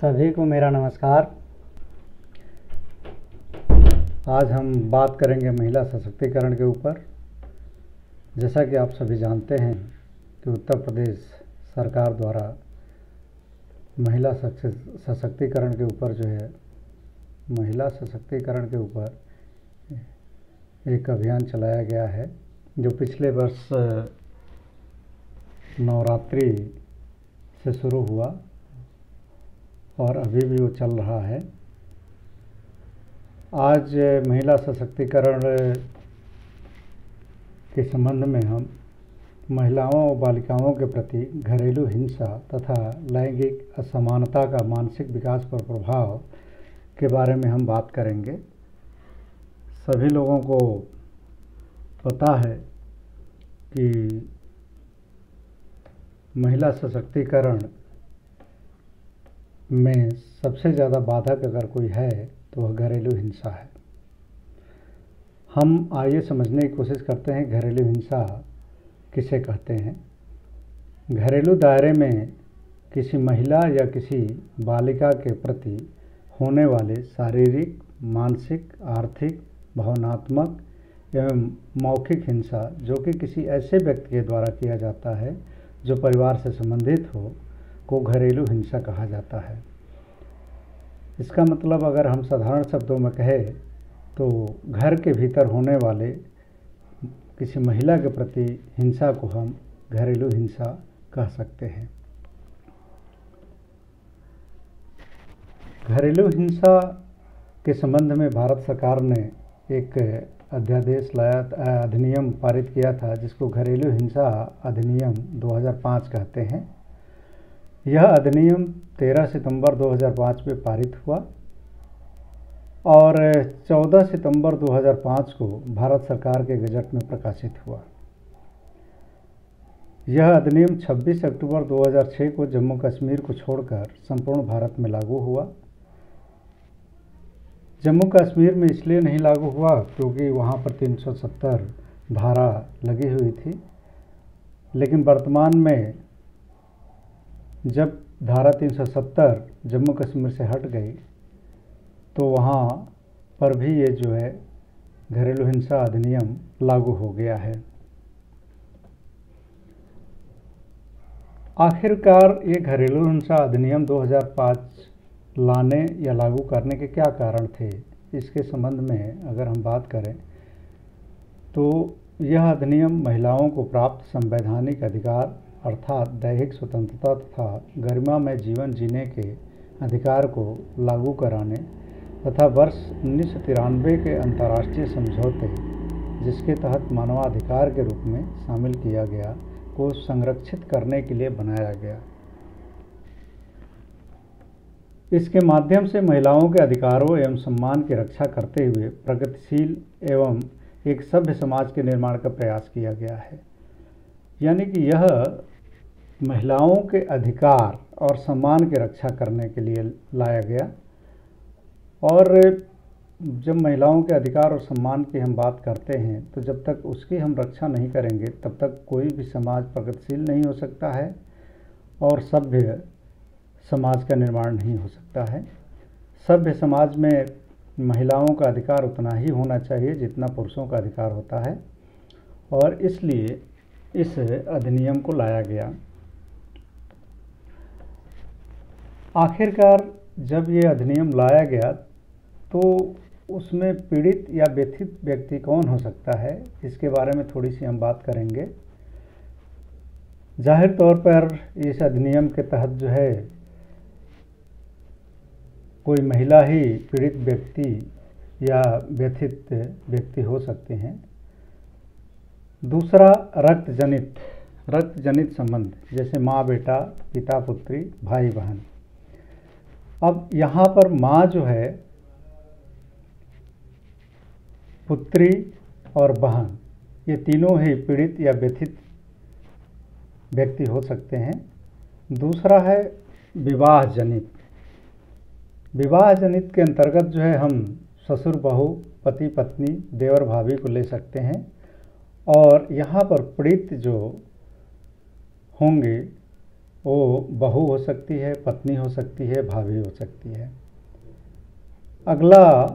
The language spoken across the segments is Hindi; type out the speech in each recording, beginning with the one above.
सभी को मेरा नमस्कार। आज हम बात करेंगे महिला सशक्तिकरण के ऊपर। जैसा कि आप सभी जानते हैं कि उत्तर प्रदेश सरकार द्वारा महिला सशक्तिकरण के ऊपर महिला सशक्तिकरण के ऊपर एक अभियान चलाया गया है, जो पिछले वर्ष नवरात्रि से शुरू हुआ और अभी भी वो चल रहा है। आज महिला सशक्तिकरण के संबंध में हम महिलाओं और बालिकाओं के प्रति घरेलू हिंसा तथा लैंगिक असमानता का मानसिक विकास पर प्रभाव के बारे में हम बात करेंगे। सभी लोगों को पता है कि महिला सशक्तिकरण में सबसे ज़्यादा बाधक अगर कोई है तो वह घरेलू हिंसा है। हम आइए समझने की कोशिश करते हैं घरेलू हिंसा किसे कहते हैं। घरेलू दायरे में किसी महिला या किसी बालिका के प्रति होने वाले शारीरिक, मानसिक, आर्थिक, भावनात्मक एवं मौखिक हिंसा जो कि किसी ऐसे व्यक्ति के द्वारा किया जाता है जो परिवार से संबंधित हो, को घरेलू हिंसा कहा जाता है। इसका मतलब अगर हम साधारण शब्दों में कहें तो घर के भीतर होने वाले किसी महिला के प्रति हिंसा को हम घरेलू हिंसा कह सकते हैं। घरेलू हिंसा के संबंध में भारत सरकार ने एक अधिनियम पारित किया था, जिसको घरेलू हिंसा अधिनियम 2005 कहते हैं। यह अधिनियम 13 सितंबर 2005 में पारित हुआ और 14 सितंबर 2005 को भारत सरकार के गजट में प्रकाशित हुआ। यह अधिनियम 26 अक्टूबर 2006 को जम्मू कश्मीर को छोड़कर संपूर्ण भारत में लागू हुआ। जम्मू कश्मीर में इसलिए नहीं लागू हुआ क्योंकि वहाँ पर 370 धारा लगी हुई थी, लेकिन वर्तमान में जब धारा 370 जम्मू कश्मीर से हट गई तो वहाँ पर भी ये घरेलू हिंसा अधिनियम लागू हो गया है। आखिरकार ये घरेलू हिंसा अधिनियम 2005 लाने या लागू करने के क्या कारण थे, इसके संबंध में अगर हम बात करें तो यह अधिनियम महिलाओं को प्राप्त संवैधानिक अधिकार अर्थात दैहिक स्वतंत्रता तथा गरिमामय जीवन जीने के अधिकार को लागू कराने तथा वर्ष 1993 के अंतर्राष्ट्रीय समझौते, जिसके तहत मानवाधिकार के रूप में शामिल किया गया, को संरक्षित करने के लिए बनाया गया। इसके माध्यम से महिलाओं के अधिकारों एवं सम्मान की रक्षा करते हुए प्रगतिशील एवं एक सभ्य समाज के निर्माण का प्रयास किया गया है। यानी कि यह महिलाओं के अधिकार और सम्मान की रक्षा करने के लिए लाया गया। और जब महिलाओं के अधिकार और सम्मान की हम बात करते हैं तो जब तक उसकी हम रक्षा नहीं करेंगे तब तक कोई भी समाज प्रगतिशील नहीं हो सकता है और सभ्य समाज का निर्माण नहीं हो सकता है। सभ्य समाज में महिलाओं का अधिकार उतना ही होना चाहिए जितना पुरुषों का अधिकार होता है, और इसलिए इस अधिनियम को लाया गया। आखिरकार जब ये अधिनियम लाया गया तो उसमें पीड़ित या व्यथित व्यक्ति कौन हो सकता है, इसके बारे में थोड़ी सी हम बात करेंगे। जाहिर तौर पर इस अधिनियम के तहत कोई महिला ही पीड़ित व्यक्ति या व्यथित व्यक्ति हो सकते हैं। दूसरा, रक्त जनित संबंध, जैसे माँ बेटा, पिता पुत्री, भाई बहन। अब यहाँ पर माँ पुत्री और बहन, ये तीनों ही पीड़ित या व्यथित व्यक्ति हो सकते हैं। दूसरा है विवाह जनित के अंतर्गत हम ससुर बहू, पति पत्नी, देवर भाभी को ले सकते हैं। और यहाँ पर पीड़ित जो होंगे वो बहू हो सकती है, पत्नी हो सकती है, भाभी हो सकती है। अगला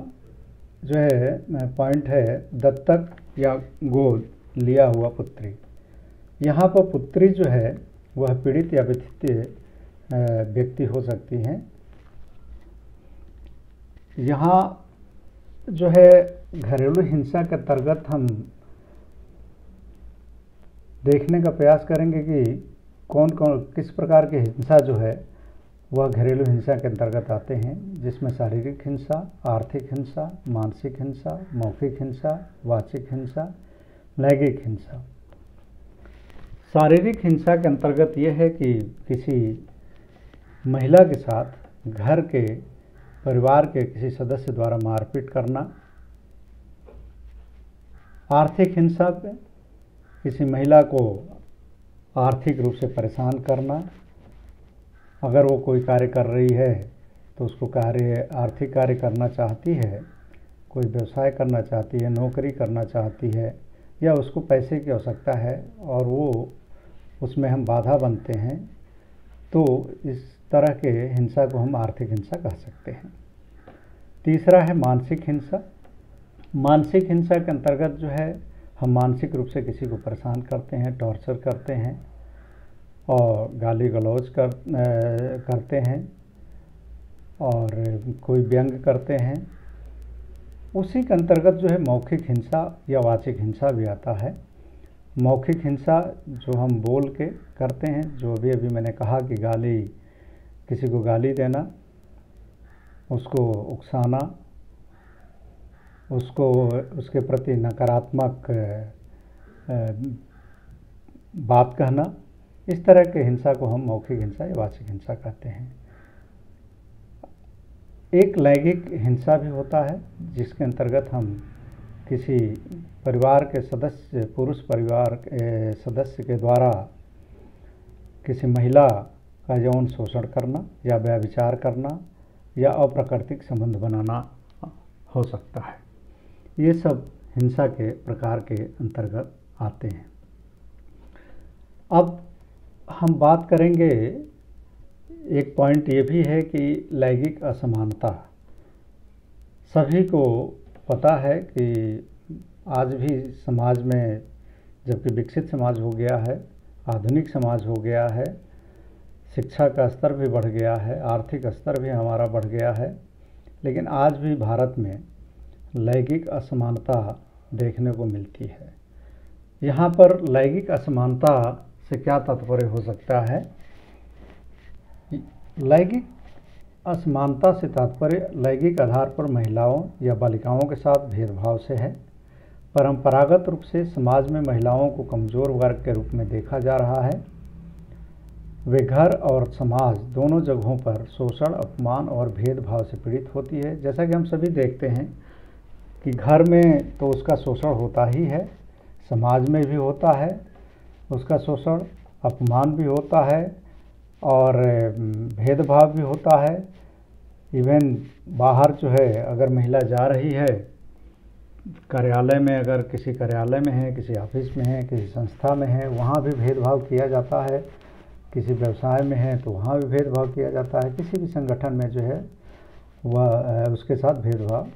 जो है पॉइंट है दत्तक या गोद लिया हुआ पुत्री। यहाँ पर पुत्री जो है वह पीड़ित या व्यथित व्यक्ति हो सकती हैं। यहाँ जो है घरेलू हिंसा के अंतर्गत हम देखने का प्रयास करेंगे कि कौन कौन किस प्रकार की हिंसा जो है वह घरेलू हिंसा के अंतर्गत आते हैं, जिसमें शारीरिक हिंसा, आर्थिक हिंसा, मानसिक हिंसा, मौखिक हिंसा, वाचिक हिंसा, लैंगिक हिंसा। शारीरिक हिंसा के अंतर्गत यह है कि किसी महिला के साथ घर के परिवार के किसी सदस्य द्वारा मारपीट करना। आर्थिक हिंसा पे किसी महिला को आर्थिक रूप से परेशान करना। अगर वो कोई कार्य कर रही है तो उसको आर्थिक कार्य करना चाहती है, कोई व्यवसाय करना चाहती है, नौकरी करना चाहती है, या उसको पैसे की आवश्यकता है और वो उसमें हम बाधा बनते हैं, तो इस तरह के हिंसा को हम आर्थिक हिंसा कह सकते हैं। तीसरा है मानसिक हिंसा। मानसिक हिंसा के अंतर्गत जो है हम मानसिक रूप से किसी को परेशान करते हैं, टॉर्चर करते हैं और गाली गलौज करते हैं और कोई व्यंग करते हैं। उसी के अंतर्गत जो है मौखिक हिंसा या वाचिक हिंसा भी आता है। मौखिक हिंसा जो हम बोल के करते हैं, जो अभी मैंने कहा कि किसी को गाली देना, उसको उकसाना, उसके प्रति नकारात्मक बात कहना, इस तरह के हिंसा को हम मौखिक हिंसा या वाचिक हिंसा कहते हैं। एक लैंगिक हिंसा भी होता है, जिसके अंतर्गत हम किसी परिवार के सदस्य, पुरुष परिवार के सदस्य के द्वारा किसी महिला का यौन शोषण करना या व्यभिचार करना या अप्राकृतिक संबंध बनाना हो सकता है। ये सब हिंसा के प्रकार के अंतर्गत आते हैं। अब हम बात करेंगे, एक पॉइंट ये भी है कि लैंगिक असमानता। सभी को पता है कि आज भी समाज में, जबकि विकसित समाज हो गया है, आधुनिक समाज हो गया है, शिक्षा का स्तर भी बढ़ गया है, आर्थिक स्तर भी हमारा बढ़ गया है, लेकिन आज भी भारत में लैंगिक असमानता देखने को मिलती है। यहाँ पर लैंगिक असमानता से क्या तात्पर्य हो सकता है? लैंगिक असमानता से तात्पर्य लैंगिक आधार पर महिलाओं या बालिकाओं के साथ भेदभाव से है। परंपरागत रूप से समाज में महिलाओं को कमज़ोर वर्ग के रूप में देखा जा रहा है। वे घर और समाज दोनों जगहों पर शोषण, अपमान और भेदभाव से पीड़ित होती है। जैसा कि हम सभी देखते हैं कि घर में तो उसका शोषण होता ही है, समाज में भी होता है उसका शोषण, अपमान भी होता है और भेदभाव भी होता है। इवन बाहर जो है, अगर महिला जा रही है कार्यालय में, अगर किसी कार्यालय में है, किसी ऑफिस में है, किसी संस्था में है, वहाँ भी भेदभाव किया जाता है। किसी व्यवसाय में है तो वहाँ भी भेदभाव किया जाता है। किसी भी संगठन में जो है वह उसके साथ भेदभाव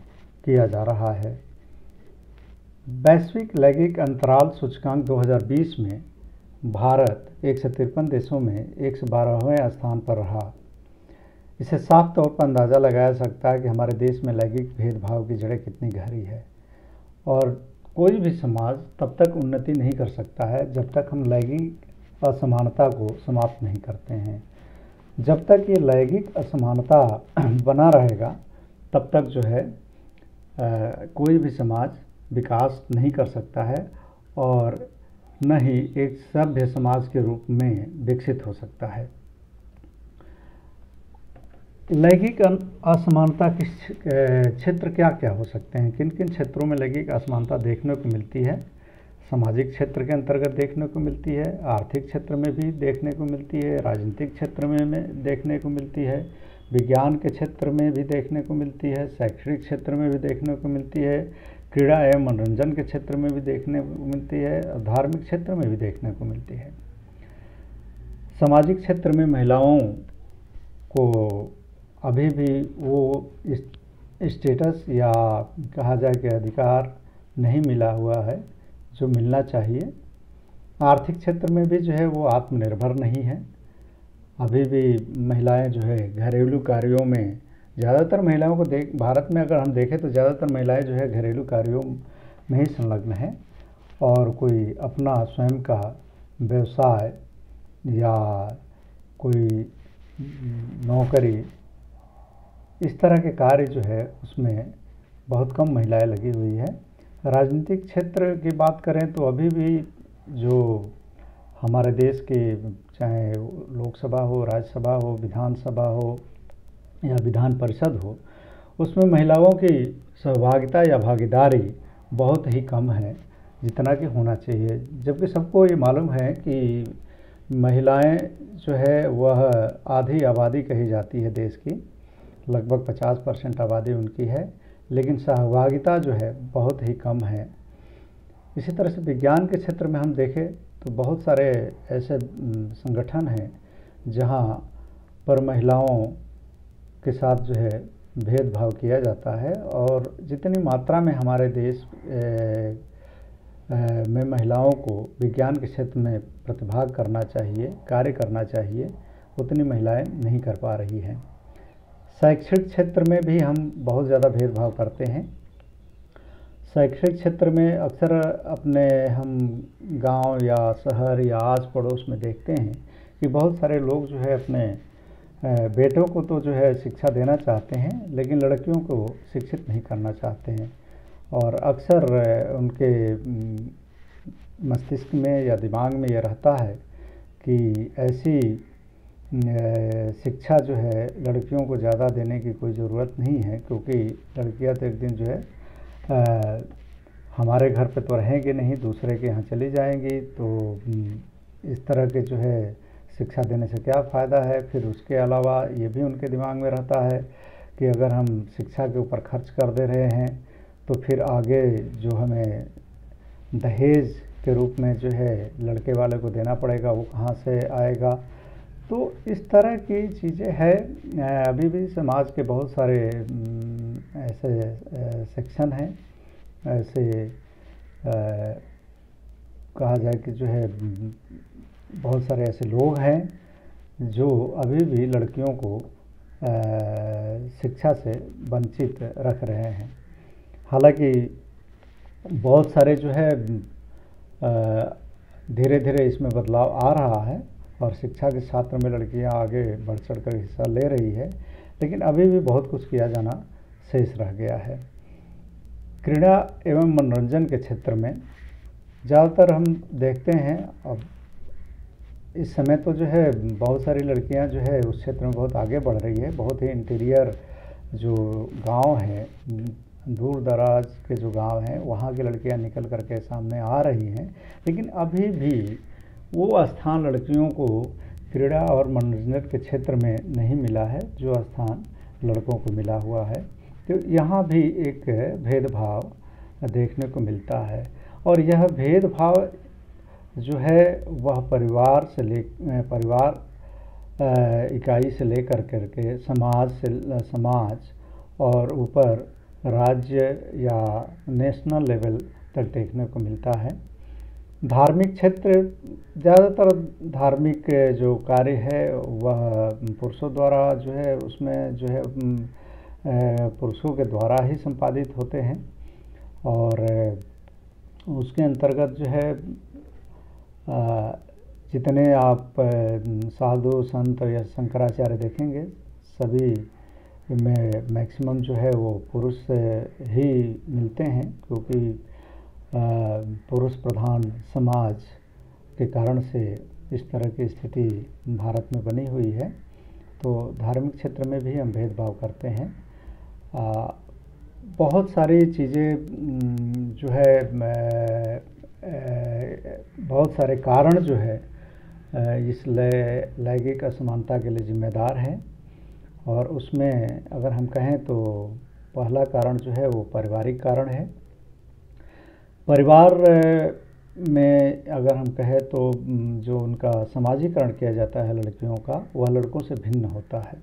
किया जा रहा है। वैश्विक लैंगिक अंतराल सूचकांक 2020 में भारत 153 देशों में 112वें स्थान पर रहा। इसे साफ तौर पर अंदाज़ा लगाया सकता है कि हमारे देश में लैंगिक भेदभाव की जड़ें कितनी गहरी है और कोई भी समाज तब तक उन्नति नहीं कर सकता है जब तक हम लैंगिक असमानता को समाप्त नहीं करते हैं। जब तक ये लैंगिक असमानता बना रहेगा तब तक जो है कोई भी समाज विकास नहीं कर सकता है और न ही एक सभ्य समाज के रूप में विकसित हो सकता है। लैंगिक असमानता किस क्षेत्र क्या क्या हो सकते हैं, किन किन क्षेत्रों में लैंगिक असमानता देखने को मिलती है? सामाजिक क्षेत्र के अंतर्गत देखने को मिलती है, आर्थिक क्षेत्र में भी देखने को मिलती है, राजनीतिक क्षेत्र में देखने को मिलती है, विज्ञान के क्षेत्र में भी देखने को मिलती है, शैक्षणिक क्षेत्र में भी देखने को मिलती है, क्रीड़ा एवं मनोरंजन के क्षेत्र में भी देखने को मिलती है, धार्मिक क्षेत्र में भी देखने को मिलती है। सामाजिक क्षेत्र में महिलाओं को अभी भी वो स्टेटस या कहा जाए कि अधिकार नहीं मिला हुआ है जो मिलना चाहिए। आर्थिक क्षेत्र में भी जो है वो आत्मनिर्भर नहीं है। अभी भी महिलाएं जो है घरेलू कार्यों में, ज़्यादातर महिलाओं को भारत में अगर हम देखें तो ज़्यादातर महिलाएं जो है घरेलू कार्यों में ही संलग्न हैं और कोई अपना स्वयं का व्यवसाय या कोई नौकरी इस तरह के कार्य जो है उसमें बहुत कम महिलाएं लगी हुई है। राजनीतिक क्षेत्र की बात करें तो अभी भी जो हमारे देश के चाहे लोकसभा हो, राज्यसभा हो, विधानसभा हो या विधान परिषद हो, उसमें महिलाओं की सहभागिता या भागीदारी बहुत ही कम है जितना कि होना चाहिए। जबकि सबको ये मालूम है कि महिलाएं जो है वह आधी आबादी कही जाती है देश की, लगभग 50% आबादी उनकी है, लेकिन सहभागिता जो है बहुत ही कम है। इसी तरह से विज्ञान के क्षेत्र में हम देखें तो बहुत सारे ऐसे संगठन हैं जहां पर महिलाओं के साथ जो है भेदभाव किया जाता है और जितनी मात्रा में हमारे देश में महिलाओं को विज्ञान के क्षेत्र में प्रतिभाग करना चाहिए, कार्य करना चाहिए, उतनी महिलाएं नहीं कर पा रही हैं। शैक्षिक क्षेत्र में भी हम बहुत ज़्यादा भेदभाव करते हैं। शैक्षिक क्षेत्र में अक्सर अपने हम गांव या शहर या आस पड़ोस में देखते हैं कि बहुत सारे लोग जो है अपने बेटों को तो जो है शिक्षा देना चाहते हैं, लेकिन लड़कियों को शिक्षित नहीं करना चाहते हैं और अक्सर उनके मस्तिष्क में या दिमाग में यह रहता है कि ऐसी शिक्षा जो है लड़कियों को ज़्यादा देने की कोई ज़रूरत नहीं है, क्योंकि लड़कियां तो एक दिन जो है हमारे घर पे तो रहेंगी नहीं, दूसरे के यहाँ चली जाएंगी, तो इस तरह के जो है शिक्षा देने से क्या फ़ायदा है। फिर उसके अलावा ये भी उनके दिमाग में रहता है कि अगर हम शिक्षा के ऊपर खर्च कर दे रहे हैं तो फिर आगे जो हमें दहेज के रूप में जो है लड़के वाले को देना पड़ेगा, वो कहाँ से आएगा। तो इस तरह की चीज़ें हैं। अभी भी समाज के बहुत सारे ऐसे सेक्शन हैं, ऐसे कहा जाए कि जो है बहुत सारे ऐसे लोग हैं जो अभी भी लड़कियों को शिक्षा से वंचित रख रहे हैं। हालांकि बहुत सारे जो है धीरे धीरे इसमें बदलाव आ रहा है और शिक्षा के क्षेत्र में लड़कियां आगे बढ़ चढ़ कर हिस्सा ले रही है, लेकिन अभी भी बहुत कुछ किया जाना शेष रह गया है। क्रीड़ा एवं मनोरंजन के क्षेत्र में ज़्यादातर हम देखते हैं अब इस समय तो जो है बहुत सारी लड़कियां जो है उस क्षेत्र में बहुत आगे बढ़ रही है। बहुत ही इंटीरियर जो गांव हैं, दूर दराज के जो गांव हैं, वहाँ की लड़कियां निकल करके सामने आ रही हैं, लेकिन अभी भी वो स्थान लड़कियों को क्रीड़ा और मनोरंजन के क्षेत्र में नहीं मिला है जो स्थान लड़कों को मिला हुआ है। तो यहाँ भी एक भेदभाव देखने को मिलता है और यह भेदभाव जो है वह परिवार इकाई से लेकर करके समाज और ऊपर राज्य या नेशनल लेवल तक देखने को मिलता है। धार्मिक क्षेत्र, ज़्यादातर धार्मिक जो कार्य है वह पुरुषों द्वारा जो है उसमें जो है पुरुषों के द्वारा ही संपादित होते हैं और उसके अंतर्गत जो है जितने आप साधु संत या शंकराचार्य देखेंगे सभी में मैक्सिमम जो है वो पुरुष ही मिलते हैं, क्योंकि पुरुष प्रधान समाज के कारण से इस तरह की स्थिति भारत में बनी हुई है। तो धार्मिक क्षेत्र में भी हम भेदभाव करते हैं। बहुत सारी चीज़ें जो है बहुत सारे कारण जो है इस लैंगिक असमानता के लिए जिम्मेदार हैं और उसमें अगर हम कहें तो पहला कारण जो है वो पारिवारिक कारण है। परिवार में अगर हम कहें तो जो उनका समाजीकरण किया जाता है लड़कियों का, वह लड़कों से भिन्न होता है।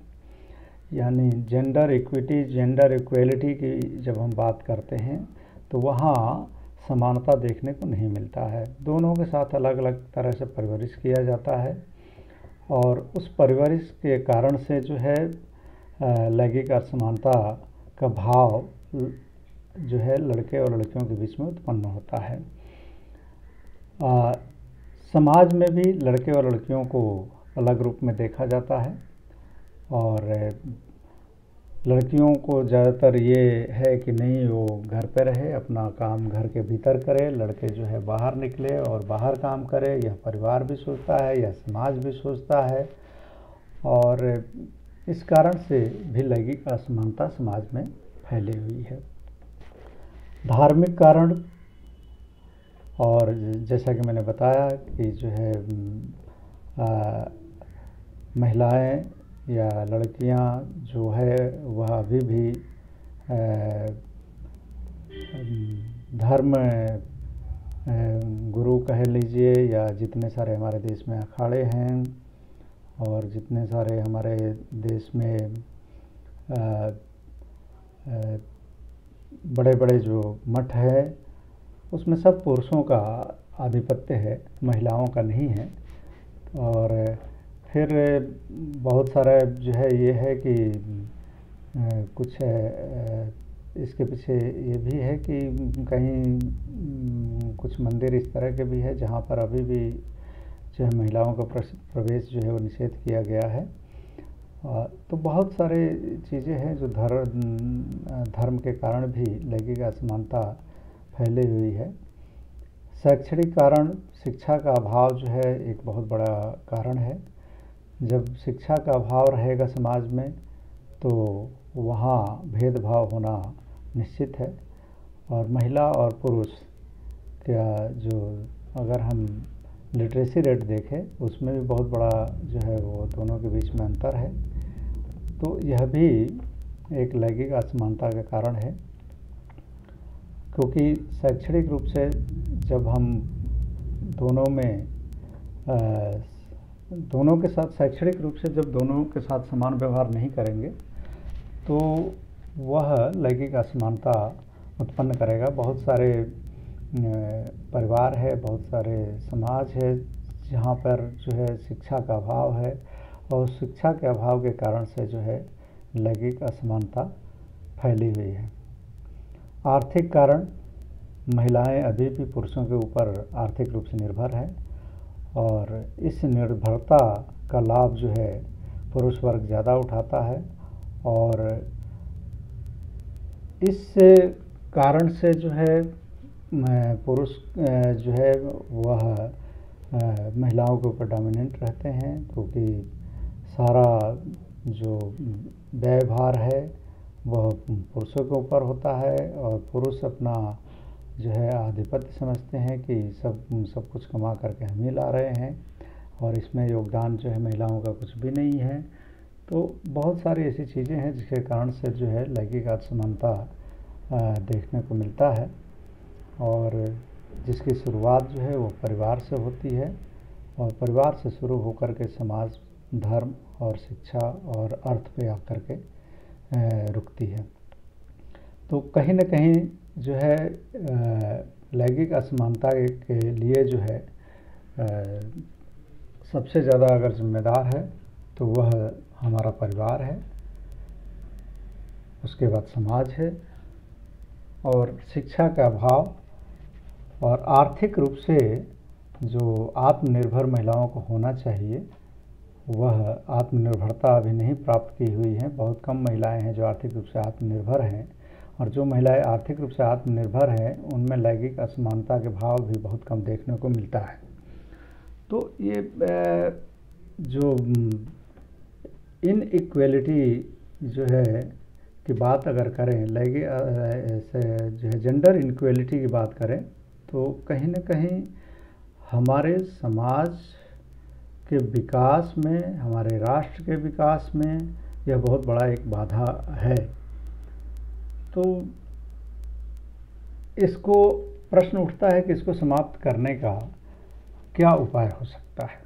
यानी जेंडर इक्विटी, जेंडर इक्वेलिटी की जब हम बात करते हैं तो वहाँ समानता देखने को नहीं मिलता है। दोनों के साथ अलग अलग तरह से परवरिश किया जाता है और उस परवरिश के कारण से जो है लैंगिक असमानता का भाव जो है लड़के और लड़कियों के बीच में उत्पन्न होता है। समाज में भी लड़के और लड़कियों को अलग रूप में देखा जाता है और लड़कियों को ज़्यादातर ये है कि नहीं वो घर पे रहे, अपना काम घर के भीतर करे, लड़के जो है बाहर निकले और बाहर काम करे। यह परिवार भी सोचता है, यह समाज भी सोचता है और इस कारण से भी लैंगिक असमानता समाज में फैली हुई है। धार्मिक कारण, और जैसा कि मैंने बताया कि जो है महिलाएं या लड़कियां जो है वह अभी भी धर्म गुरु कह लीजिए या जितने सारे हमारे देश में अखाड़े हैं और जितने सारे हमारे देश में बड़े बड़े जो मठ है उसमें सब पुरुषों का आधिपत्य है, महिलाओं का नहीं है। और फिर बहुत सारा जो है ये है कि कुछ इसके पीछे ये भी है कि कहीं कुछ मंदिर इस तरह के भी है जहाँ पर अभी भी जो है महिलाओं का प्रवेश जो है वो निषेध किया गया है। तो बहुत सारे चीज़ें हैं जो धर्म के कारण भी लैंगिक असमानता फैली हुई है। शैक्षणिक कारण, शिक्षा का अभाव जो है एक बहुत बड़ा कारण है। जब शिक्षा का अभाव रहेगा समाज में तो वहाँ भेदभाव होना निश्चित है और महिला और पुरुष का जो अगर हम लिटरेसी रेट देखें उसमें भी बहुत बड़ा जो है वो दोनों के बीच में अंतर है। तो यह भी एक लैंगिक असमानता का कारण है, क्योंकि शैक्षणिक रूप से जब हम दोनों के साथ शैक्षणिक रूप से जब दोनों के साथ समान व्यवहार नहीं करेंगे तो वह लैंगिक असमानता उत्पन्न करेगा। बहुत सारे परिवार है, बहुत सारे समाज है जहाँ पर जो है शिक्षा का अभाव है और शिक्षा के अभाव के कारण से जो है लैंगिक असमानता फैली हुई है। आर्थिक कारण, महिलाएं अभी भी पुरुषों के ऊपर आर्थिक रूप से निर्भर है और इस निर्भरता का लाभ जो है पुरुष वर्ग ज़्यादा उठाता है और इस कारण से जो है पुरुष जो है वह महिलाओं के ऊपर डोमिनेंट रहते हैं, क्योंकि सारा जो व्यवहार है वह पुरुषों के ऊपर होता है और पुरुष अपना जो है आधिपत्य समझते हैं कि सब कुछ कमा करके हम ही ला रहे हैं और इसमें योगदान जो है महिलाओं का कुछ भी नहीं है। तो बहुत सारी ऐसी चीज़ें हैं जिसके कारण से जो है लैंगिक असमानता देखने को मिलता है और जिसकी शुरुआत जो है वो परिवार से होती है और परिवार से शुरू होकर के समाज, धर्म और शिक्षा और अर्थ पे आकर के रुकती है। तो कहीं न कहीं जो है लैंगिक असमानता के लिए जो है सबसे ज़्यादा अगर जिम्मेदार है तो वह हमारा परिवार है, उसके बाद समाज है और शिक्षा का अभाव और आर्थिक रूप से जो आत्मनिर्भर महिलाओं को होना चाहिए वह आत्मनिर्भरता अभी नहीं प्राप्त की हुई है। बहुत कम महिलाएं हैं जो आर्थिक रूप से आत्मनिर्भर हैं और जो महिलाएं आर्थिक रूप से आत्मनिर्भर हैं उनमें लैंगिक असमानता के भाव भी बहुत कम देखने को मिलता है। तो ये जो इनइक्वेलिटी जो है की बात अगर करें, लैंगिक जो है जेंडर इनइक्वेलिटी की बात करें तो कहीं न कहीं हमारे समाज के विकास में, हमारे राष्ट्र के विकास में यह बहुत बड़ा एक बाधा है। तो इसको प्रश्न उठता है कि इसको समाप्त करने का क्या उपाय हो सकता है।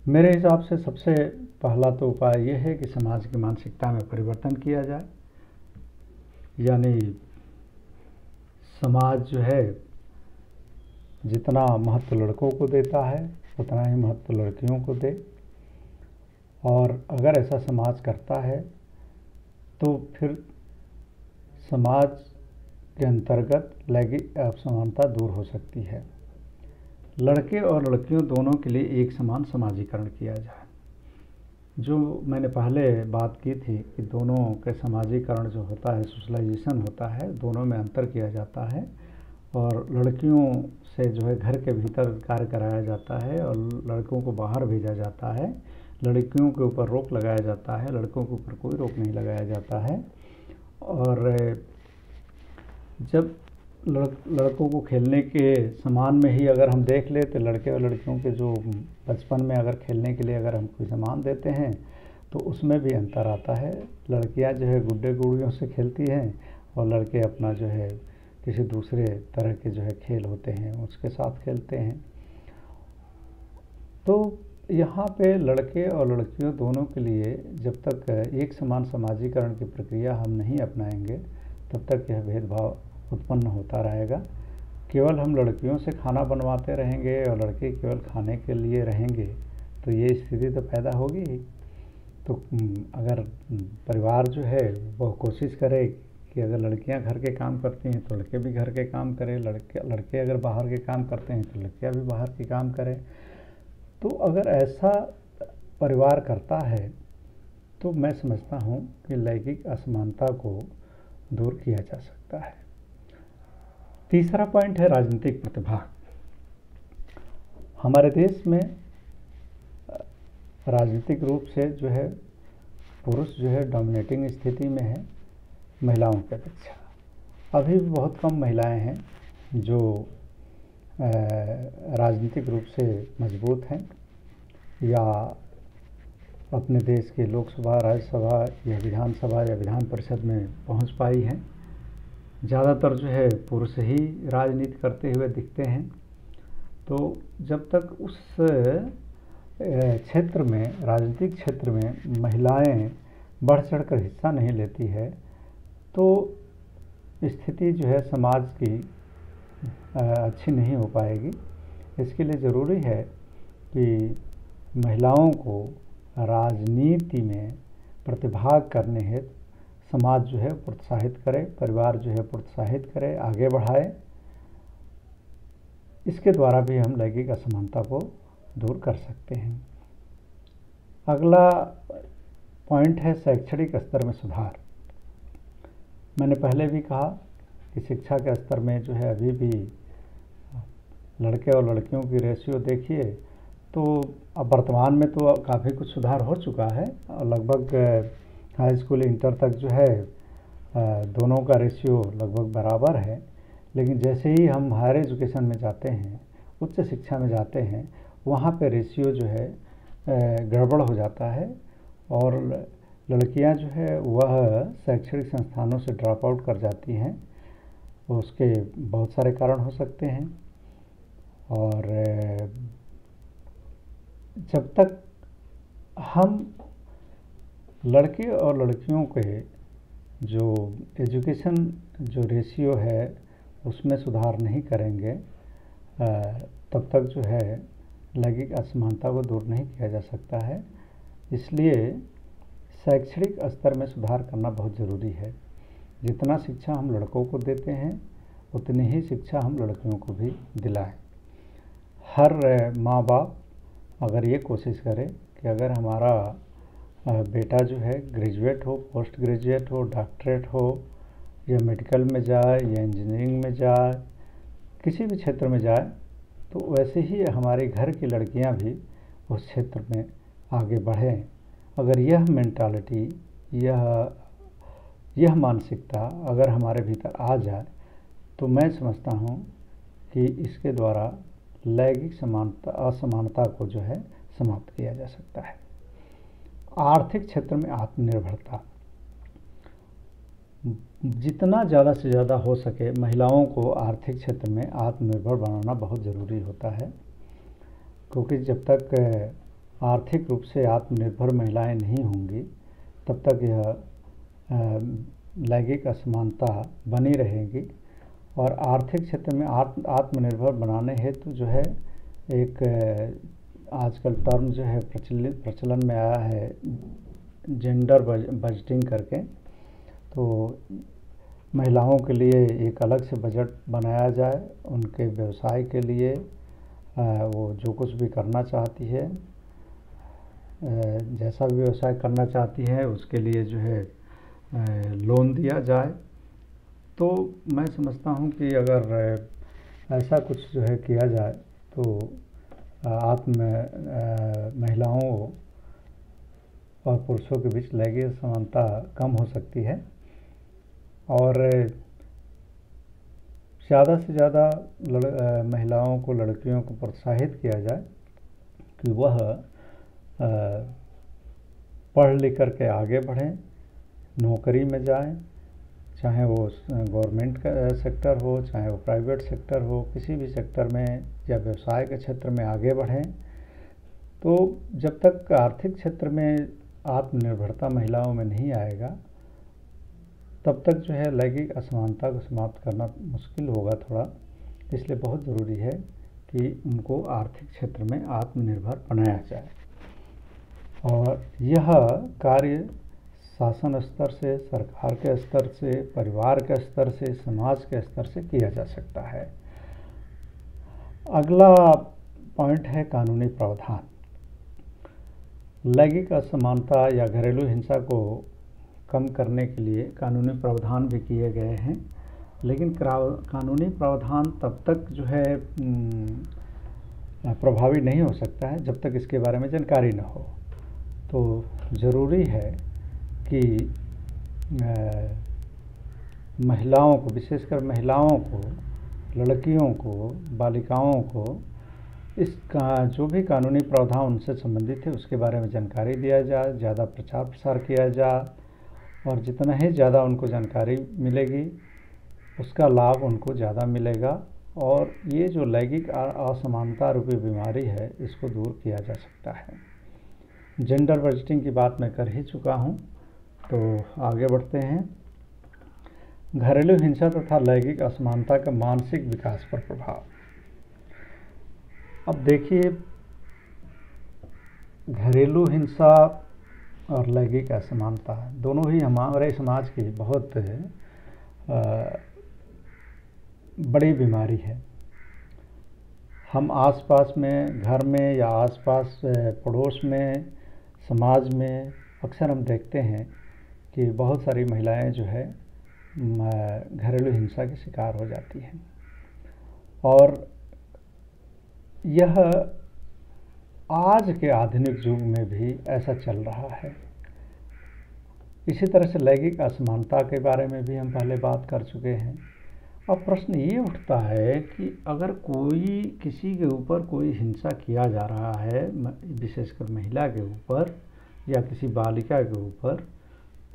मेरे हिसाब से सबसे पहला तो उपाय यह है कि समाज की मानसिकता में परिवर्तन किया जाए, यानी समाज जो है जितना महत्व लड़कों को देता है उतना ही महत्व लड़कियों को दे, और अगर ऐसा समाज करता है तो फिर समाज के अंतर्गत लैंगिक असमानता दूर हो सकती है। लड़के और लड़कियों दोनों के लिए एक समान समाजीकरण किया जाए। जो मैंने पहले बात की थी कि दोनों के समाजीकरण जो होता है, सोशलाइजेशन होता है, दोनों में अंतर किया जाता है और लड़कियों से जो है घर के भीतर कार्य कराया जाता है और लड़कों को बाहर भेजा जाता है। लड़कियों के ऊपर रोक लगाया जाता है, लड़कों के ऊपर कोई रोक नहीं लगाया जाता है। और जब लड़कों को खेलने के सामान में ही अगर हम देख ले तो लड़के और लड़कियों के जो बचपन में अगर खेलने के लिए अगर हम कोई सामान देते हैं तो उसमें भी अंतर आता है। लड़कियां जो है गुड्डे गुड़ियों से खेलती हैं और लड़के अपना जो है किसी दूसरे तरह के जो है खेल होते हैं उसके साथ खेलते हैं। तो यहाँ पे लड़के और लड़कियों दोनों के लिए जब तक एक समान समाजीकरण की प्रक्रिया हम नहीं अपनाएंगे तब तक यह भेदभाव उत्पन्न होता रहेगा। केवल हम लड़कियों से खाना बनवाते रहेंगे और लड़के केवल खाने के लिए रहेंगे तो ये स्थिति तो पैदा होगी। तो अगर परिवार जो है वह कोशिश करे कि अगर लड़कियां घर के काम करती हैं तो लड़के भी घर के काम करें, लड़के अगर बाहर के काम करते हैं तो लड़कियां भी बाहर के काम करें, तो अगर ऐसा परिवार करता है तो मैं समझता हूँ कि लैंगिक असमानता को दूर किया जा सकता है। तीसरा पॉइंट है राजनीतिक प्रतिभा। हमारे देश में राजनीतिक रूप से जो है पुरुष जो है डोमिनेटिंग स्थिति में है महिलाओं की अपेक्षा। अभी भी बहुत कम महिलाएं हैं जो राजनीतिक रूप से मजबूत हैं या अपने देश के लोकसभा, राज्यसभा या विधानसभा या विधान परिषद में पहुंच पाई हैं। ज़्यादातर जो है पुरुष ही राजनीति करते हुए दिखते हैं। तो जब तक उस क्षेत्र में, राजनीतिक क्षेत्र में महिलाएं बढ़ चढ़कर हिस्सा नहीं लेती है तो स्थिति जो है समाज की अच्छी नहीं हो पाएगी। इसके लिए ज़रूरी है कि महिलाओं को राजनीति में प्रतिभाग करने हेतु समाज जो है प्रोत्साहित करे, परिवार जो है प्रोत्साहित करे, आगे बढ़ाए। इसके द्वारा भी हम लैंगिक असमानता को दूर कर सकते हैं। अगला पॉइंट है शैक्षणिक स्तर में सुधार। मैंने पहले भी कहा कि शिक्षा के स्तर में जो है अभी भी लड़के और लड़कियों की रेशियो देखिए तो अब वर्तमान में तो काफ़ी कुछ सुधार हो चुका है और लगभग हाई स्कूल इंटर तक जो है दोनों का रेशियो लगभग बराबर है। लेकिन जैसे ही हम हायर एजुकेशन में जाते हैं, उच्च शिक्षा में जाते हैं, वहाँ पे रेशियो जो है गड़बड़ हो जाता है और लड़कियां जो है वह शैक्षणिक संस्थानों से ड्रॉप आउट कर जाती हैं। उसके बहुत सारे कारण हो सकते हैं और जब तक हम लड़के और लड़कियों के जो एजुकेशन जो रेशियो है उसमें सुधार नहीं करेंगे तब तक जो है लैंगिक असमानता को दूर नहीं किया जा सकता है। इसलिए शैक्षणिक स्तर में सुधार करना बहुत ज़रूरी है। जितना शिक्षा हम लड़कों को देते हैं उतनी ही शिक्षा हम लड़कियों को भी दिलाएं। हर माँ बाप अगर ये कोशिश करे कि अगर हमारा बेटा जो है ग्रेजुएट हो, पोस्ट ग्रेजुएट हो, डॉक्टरेट हो या मेडिकल में जाए या इंजीनियरिंग में जाए, किसी भी क्षेत्र में जाए, तो वैसे ही हमारे घर की लड़कियां भी उस क्षेत्र में आगे बढ़ें। अगर यह मेंटालिटी, यह मानसिकता अगर हमारे भीतर आ जाए तो मैं समझता हूँ कि इसके द्वारा लैंगिक असमानता को जो है समाप्त किया जा सकता है। है। जितना ज़्यादा से ज़्यादा हो सके महिलाओं को आर्थिक क्षेत्र में आत्मनिर्भर बनाना बहुत ज़रूरी होता है, क्योंकि जब तक आर्थिक रूप से आत्मनिर्भर महिलाएं नहीं होंगी तब तक यह लैंगिक असमानता बनी रहेगी। और आर्थिक क्षेत्र में आत्मनिर्भर बनाने हेतु जो है एक आजकल टर्म जो है प्रचलन में आया है, जेंडर बजटिंग करके। तो महिलाओं के लिए एक अलग से बजट बनाया जाए, उनके व्यवसाय के लिए वो जो कुछ भी करना चाहती है, जैसा भी व्यवसाय करना चाहती है उसके लिए जो है लोन दिया जाए। तो मैं समझता हूँ कि अगर ऐसा कुछ जो है किया जाए तो महिलाओं और पुरुषों के बीच लैंगिक असमानता कम हो सकती है। और ज़्यादा से ज़्यादा महिलाओं को, लड़कियों को प्रोत्साहित किया जाए कि वह पढ़ लिख कर के आगे बढ़ें, नौकरी में जाएं, चाहे वो गवर्नमेंट का सेक्टर हो, चाहे वो प्राइवेट सेक्टर हो, किसी भी सेक्टर में या व्यवसाय के क्षेत्र में आगे बढ़ें। तो जब तक आर्थिक क्षेत्र में आत्मनिर्भरता महिलाओं में नहीं आएगा तब तक जो है लैंगिक असमानता को समाप्त करना मुश्किल होगा थोड़ा। इसलिए बहुत ज़रूरी है कि उनको आर्थिक क्षेत्र में आत्मनिर्भर बनाया जाए। और यह कार्य शासन स्तर से, सरकार के स्तर से, परिवार के स्तर से, समाज के स्तर से किया जा सकता है। अगला पॉइंट है कानूनी प्रावधान। लैंगिक असमानता या घरेलू हिंसा को कम करने के लिए कानूनी प्रावधान भी किए गए हैं, लेकिन कानूनी प्रावधान तब तक जो है प्रभावी नहीं हो सकता है जब तक इसके बारे में जानकारी न हो। तो ज़रूरी है कि महिलाओं को, विशेषकर महिलाओं को, लड़कियों को, बालिकाओं को इसका जो भी कानूनी प्रावधान उनसे संबंधित है उसके बारे में जानकारी दिया जाए, ज़्यादा प्रचार प्रसार किया जाए। और जितना ही ज़्यादा उनको जानकारी मिलेगी उसका लाभ उनको ज़्यादा मिलेगा और ये जो लैंगिक असमानता रूपी बीमारी है इसको दूर किया जा सकता है। जेंडर बजटिंग की बात मैं कर ही चुका हूँ, तो आगे बढ़ते हैं। घरेलू हिंसा तथा लैंगिक असमानता का मानसिक विकास पर प्रभाव। अब देखिए, घरेलू हिंसा और लैंगिक असमानता दोनों ही हमारे समाज की बहुत बड़ी बीमारी है। हम आसपास में, घर में या आसपास पड़ोस में, समाज में अक्सर हम देखते हैं कि बहुत सारी महिलाएं जो है घरेलू हिंसा के शिकार हो जाती हैं। और यह आज के आधुनिक युग में भी ऐसा चल रहा है। इसी तरह से लैंगिक असमानता के बारे में भी हम पहले बात कर चुके हैं। अब प्रश्न ये उठता है कि अगर कोई किसी के ऊपर कोई हिंसा किया जा रहा है, विशेषकर महिला के ऊपर या किसी बालिका के ऊपर,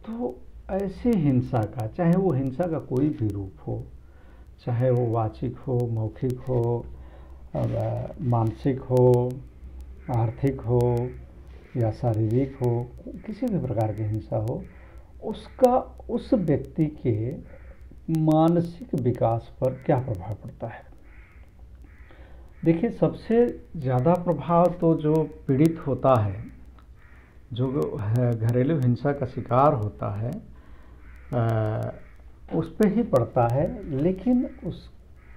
तो ऐसी हिंसा का, चाहे वो हिंसा का कोई भी रूप हो, चाहे वो वाचिक हो, मौखिक हो, मानसिक हो, आर्थिक हो या शारीरिक हो, किसी भी प्रकार की हिंसा हो, उसका उस व्यक्ति के मानसिक विकास पर क्या प्रभाव पड़ता है। देखिए, सबसे ज़्यादा प्रभाव तो जो पीड़ित होता है, जो घरेलू हिंसा का शिकार होता है, उस पर ही पड़ता है, लेकिन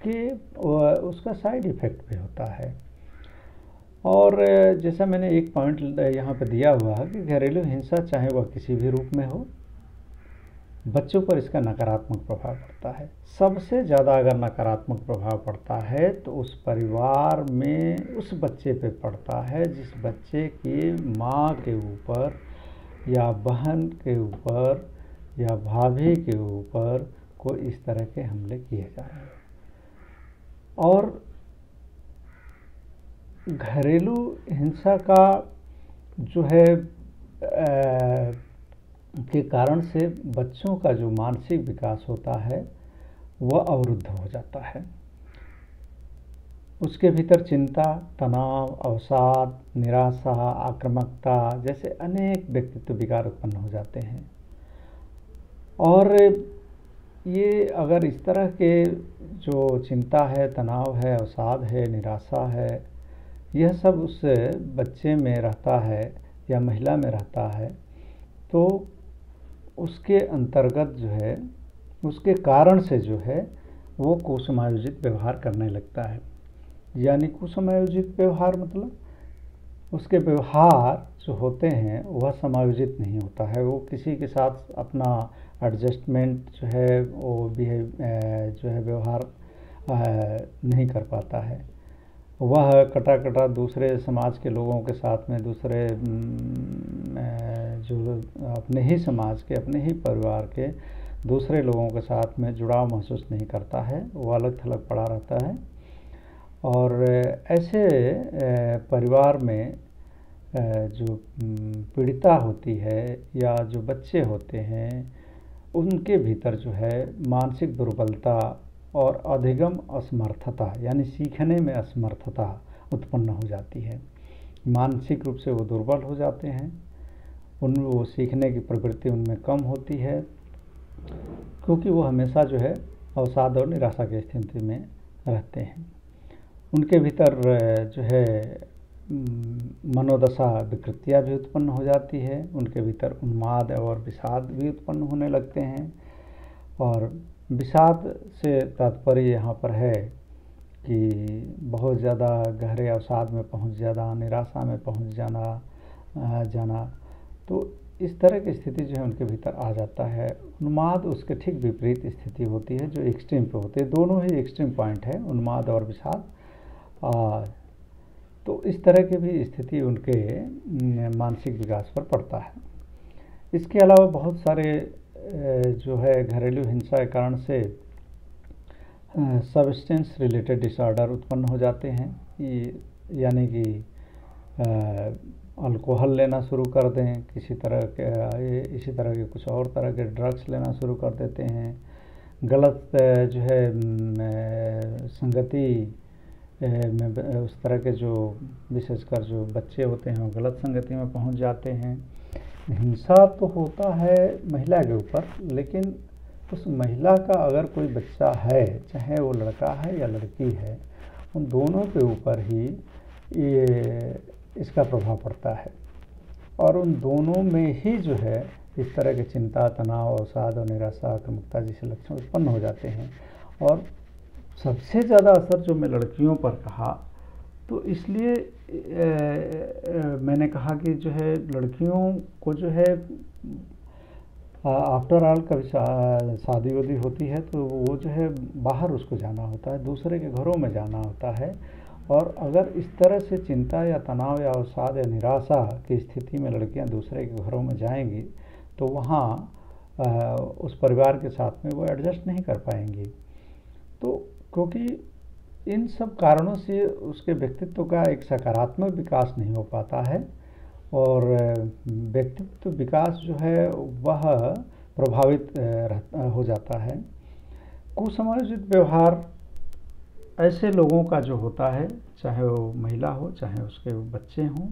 उसका साइड इफ़ेक्ट भी होता है। और जैसा मैंने एक पॉइंट यहाँ पे दिया हुआ है कि घरेलू हिंसा चाहे वह किसी भी रूप में हो, बच्चों पर इसका नकारात्मक प्रभाव पड़ता है। सबसे ज़्यादा अगर नकारात्मक प्रभाव पड़ता है तो उस परिवार में उस बच्चे पे पड़ता है जिस बच्चे की माँ के ऊपर या बहन के ऊपर या भाभी के ऊपर कोई इस तरह के हमले किए जा रहे हैं। और घरेलू हिंसा का जो है के कारण से बच्चों का जो मानसिक विकास होता है वह अवरुद्ध हो जाता है। उसके भीतर चिंता, तनाव, अवसाद, निराशा, आक्रामकता जैसे अनेक व्यक्तित्व विकार उत्पन्न हो जाते हैं। और ये अगर इस तरह के जो चिंता है, तनाव है, अवसाद है, निराशा है, यह सब उस बच्चे में रहता है या महिला में रहता है, तो उसके अंतर्गत जो है, उसके कारण से जो है वो कुसमायोजित व्यवहार करने लगता है। यानी कुसमायोजित व्यवहार मतलब उसके व्यवहार जो होते हैं वह समायोजित नहीं होता है। वो किसी के साथ अपना एडजस्टमेंट जो है वो जो है व्यवहार नहीं कर पाता है। वह कटा दूसरे समाज के लोगों के साथ में, दूसरे जो अपने ही समाज के, अपने ही परिवार के दूसरे लोगों के साथ में जुड़ाव महसूस नहीं करता है। वो अलग थलग पड़ा रहता है। और ऐसे परिवार में जो पीड़िता होती है या जो बच्चे होते हैं, उनके भीतर जो है मानसिक दुर्बलता और अधिगम असमर्थता यानी सीखने में असमर्थता उत्पन्न हो जाती है। मानसिक रूप से वो दुर्बल हो जाते हैं। वो सीखने की प्रवृत्ति उनमें कम होती है, क्योंकि वो हमेशा जो है अवसाद और निराशा की स्थिति में रहते हैं। उनके भीतर जो है मनोदशा विकृतियाँ भी उत्पन्न हो जाती है। उनके भीतर उन्माद और विषाद भी उत्पन्न होने लगते हैं। और विषाद से तात्पर्य यहाँ पर है कि बहुत ज़्यादा गहरे अवसाद में पहुँच जाना, निराशा में पहुँच जाना। तो इस तरह की स्थिति जो है उनके भीतर आ जाता है। उन्माद उसके ठीक विपरीत स्थिति होती है जो एक्सट्रीम पे होती है। दोनों ही एक्सट्रीम पॉइंट है, उन्माद और विषाद। तो इस तरह की भी स्थिति उनके मानसिक विकास पर पड़ता है। इसके अलावा बहुत सारे जो है घरेलू हिंसा के कारण से सब्सटेंस रिलेटेड डिसऑर्डर उत्पन्न हो जाते हैं। यानी कि अल्कोहल लेना शुरू कर दें, इसी तरह के कुछ और तरह के ड्रग्स लेना शुरू कर देते हैं। गलत जो है संगति में उस तरह के जो विशेषकर जो बच्चे होते हैं वो गलत संगति में पहुंच जाते हैं। हिंसा तो होता है महिला के ऊपर, लेकिन उस महिला का अगर कोई बच्चा है, चाहे वो लड़का है या लड़की है, उन दोनों के ऊपर ही इसका प्रभाव पड़ता है। और उन दोनों में ही जो है इस तरह के चिंता, तनाव, अवसाद और निराशा, आक्रामकता जैसे लक्षण उत्पन्न हो जाते हैं। और सबसे ज़्यादा असर जो मैं लड़कियों पर कहा, तो इसलिए मैंने कहा कि जो है लड़कियों को जो है आफ्टर ऑल कभी शादी वादी होती है तो वो जो है बाहर उसको जाना होता है, दूसरे के घरों में जाना होता है। और अगर इस तरह से चिंता या तनाव या अवसाद या निराशा की स्थिति में लड़कियां दूसरे के घरों में जाएंगी तो वहाँ उस परिवार के साथ में वो एडजस्ट नहीं कर पाएंगी। तो क्योंकि इन सब कारणों से उसके व्यक्तित्व का एक सकारात्मक विकास नहीं हो पाता है और व्यक्तित्व विकास जो है वह प्रभावित हो जाता है। कुसमायोजित व्यवहार ऐसे लोगों का जो होता है, चाहे वो महिला हो चाहे उसके बच्चे हों,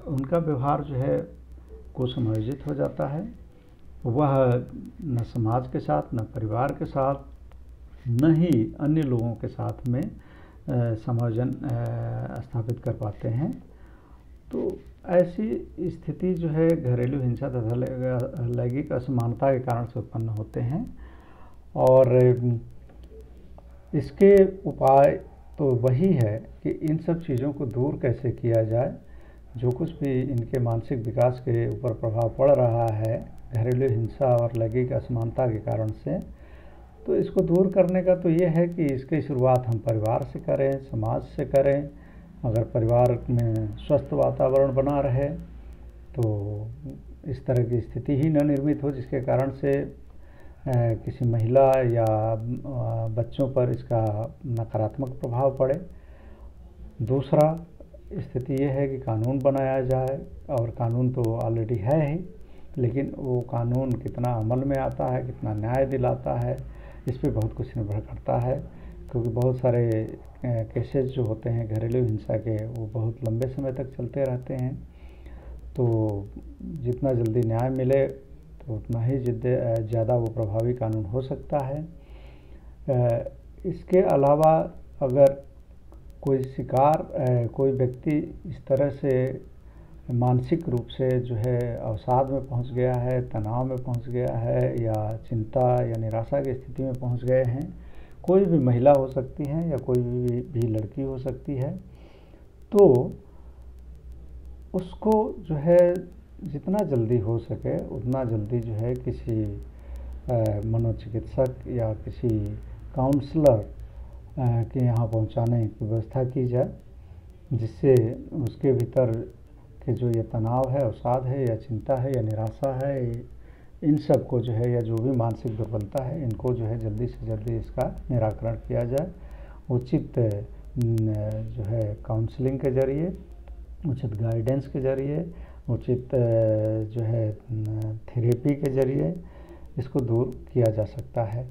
उनका व्यवहार जो है कुसमायोजित हो जाता है। वह न समाज के साथ, न परिवार के साथ, न ही अन्य लोगों के साथ में समायोजन स्थापित कर पाते हैं। तो ऐसी स्थिति जो है घरेलू हिंसा तथा लैंगिक असमानता के कारण से उत्पन्न होते हैं। और इसके उपाय तो वही है कि इन सब चीज़ों को दूर कैसे किया जाए। जो कुछ भी इनके मानसिक विकास के ऊपर प्रभाव पड़ रहा है घरेलू हिंसा और लैंगिक असमानता के कारण से, तो इसको दूर करने का तो ये है कि इसकी शुरुआत हम परिवार से करें, समाज से करें। अगर परिवार में स्वस्थ वातावरण बना रहे तो इस तरह की स्थिति ही न निर्मित हो जिसके कारण से किसी महिला या बच्चों पर इसका नकारात्मक प्रभाव पड़े। दूसरा स्थिति यह है कि कानून बनाया जाए, और कानून तो ऑलरेडी है ही, लेकिन वो कानून कितना अमल में आता है, कितना न्याय दिलाता है, इस पे बहुत कुछ निर्भर करता है। क्योंकि बहुत सारे केसेस जो होते हैं घरेलू हिंसा के, वो बहुत लंबे समय तक चलते रहते हैं। तो जितना जल्दी न्याय मिले तो उतना ही ज़्यादा वो प्रभावी कानून हो सकता है। इसके अलावा अगर कोई कोई व्यक्ति इस तरह से मानसिक रूप से जो है अवसाद में पहुंच गया है, तनाव में पहुंच गया है, या चिंता या निराशा की स्थिति में पहुंच गए हैं, कोई भी महिला हो सकती है या कोई भी लड़की हो सकती है, तो उसको जो है जितना जल्दी हो सके उतना जल्दी जो है किसी मनोचिकित्सक या किसी काउंसलर के यहाँ पहुँचाने की व्यवस्था की जाए, जिससे उसके भीतर के जो ये तनाव है, अवसाद है, या चिंता है, या निराशा है, इन सब को जो है, या जो भी मानसिक दुर्बलता है, इनको जो है जल्दी से जल्दी इसका निराकरण किया जाए। उचित जो है काउंसलिंग के ज़रिए, उचित गाइडेंस के ज़रिए, उचित जो है थेरेपी के ज़रिए इसको दूर किया जा सकता है।